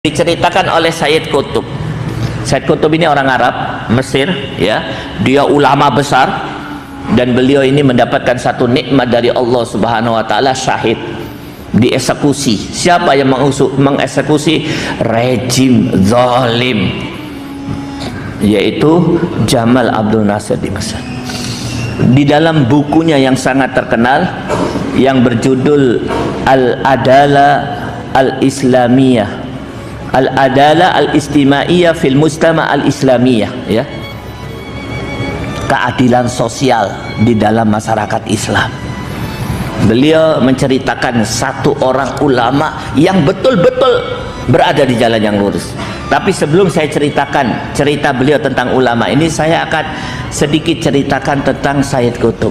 Diceritakan oleh Sayyid Qutb. Sayyid Qutb ini orang Arab, Mesir, ya. Dia ulama besar dan beliau ini mendapatkan satu nikmat dari Allah Subhanahu wa taala, syahid, dieksekusi. Siapa yang mengeksekusi? Rejim zalim, yaitu Jamal Abdul Nasir di Mesir. Di dalam bukunya yang sangat terkenal yang berjudul Al-Adalah Al-Islamiyah, Al-Adalah Al-Istimaiyah fil Mujtama' Al-Islamiyah, ya, keadilan sosial di dalam masyarakat Islam. Beliau menceritakan satu orang ulama yang betul-betul berada di jalan yang lurus. Tapi sebelum saya ceritakan cerita beliau tentang ulama ini, saya akan sedikit ceritakan tentang Sayyid Qutb.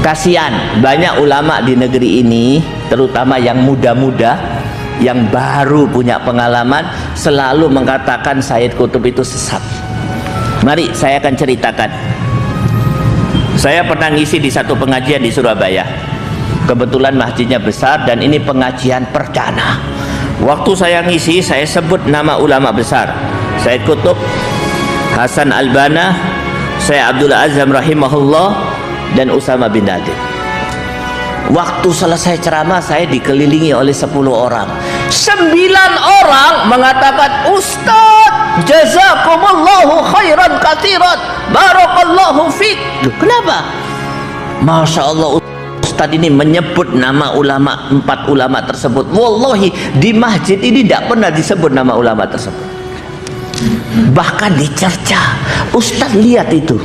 Kasihan banyak ulama di negeri ini, terutama yang muda-muda, yang baru punya pengalaman, selalu mengatakan Sayyid Qutb itu sesat. Mari saya akan ceritakan. Saya pernah ngisi di satu pengajian di Surabaya. Kebetulan masjidnya besar dan ini pengajian perdana. Waktu saya ngisi, saya sebut nama ulama besar: Sayyid Qutb, Hasan Al-Banna, Syekh Abdul Azam rahimahullah, dan Usama bin Laden. Waktu selesai ceramah, saya dikelilingi oleh 10 orang. 9 orang mengatakan, "Ustaz, jazakumullahu khairan katsiran, barakallahu fik." Kenapa? Masya Allah, Ustaz ini menyebut nama ulama, 4 ulama tersebut. Wallahi di masjid ini tidak pernah disebut nama ulama tersebut, bahkan dicerca. Ustaz lihat itu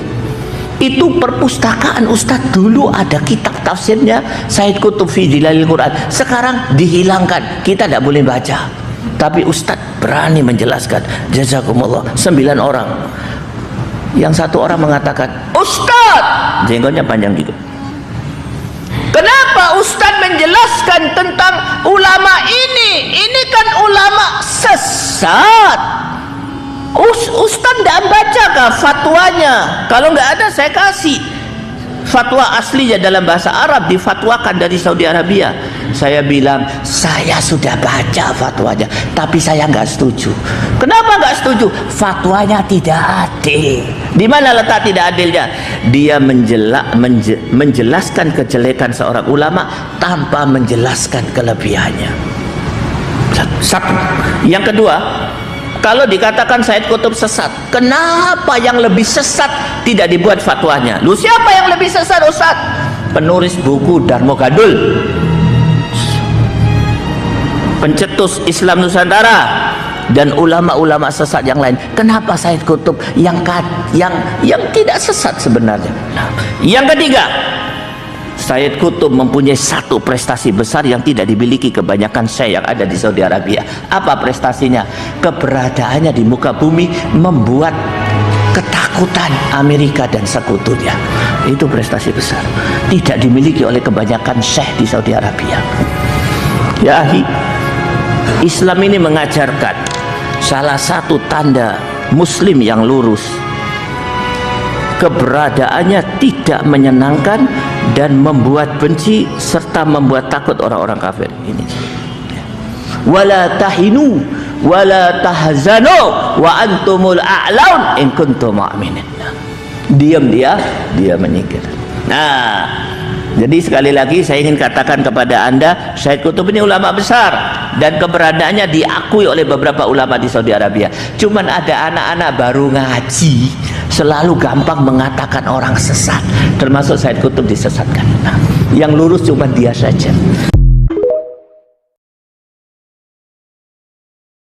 perpustakaan Ustaz, dulu ada kitab tafsirnya Sayyid Qutb fi Dhilalil Quran, sekarang dihilangkan, kita tidak boleh baca. Tapi Ustaz berani menjelaskan. Jazakumullah. 9 orang. Yang 1 orang mengatakan, "Ustaz," jenggotnya panjang gitu, "kenapa Ustaz menjelaskan tentang ulama ini? Ini kan ulama sesat. Ustaz tidak bacakah fatwanya? Kalau nggak ada, saya kasih fatwa aslinya dalam bahasa Arab, difatwakan dari Saudi Arabia." Saya bilang, saya sudah baca fatwanya, tapi saya nggak setuju. Kenapa nggak setuju? Fatwanya tidak adil. Di mana letak tidak adilnya? Dia menjelaskan kejelekan seorang ulama tanpa menjelaskan kelebihannya. Satu. Yang kedua, kalau dikatakan Sayyid Qutb sesat, kenapa yang lebih sesat tidak dibuat fatwanya? Lu siapa yang lebih sesat, Ustaz? Penulis buku Darmo Gadul, pencetus Islam Nusantara, dan ulama-ulama sesat yang lain. Kenapa Sayyid Qutb yang tidak sesat sebenarnya? Yang ketiga, Sayyid Qutb mempunyai satu prestasi besar yang tidak dimiliki kebanyakan syekh yang ada di Saudi Arabia. Apa prestasinya? Keberadaannya di muka bumi membuat ketakutan Amerika dan sekutunya. Itu prestasi besar, tidak dimiliki oleh kebanyakan syekh di Saudi Arabia. Ya ahi, Islam ini mengajarkan salah satu tanda muslim yang lurus, keberadaannya tidak menyenangkan dan membuat benci serta membuat takut orang-orang kafir. Ini wala tahinu wala tahzanu wa antumul a'laun in kuntum mu'minin. Diam dia menyingkir. Nah, jadi sekali lagi saya ingin katakan kepada Anda, Sayyid Qutb ini ulama besar dan keberadaannya diakui oleh beberapa ulama di Saudi Arabia. Cuman ada anak-anak baru ngaji selalu gampang mengatakan orang sesat, termasuk Sayyid Qutb disesatkan. Nah, yang lurus cuma dia saja.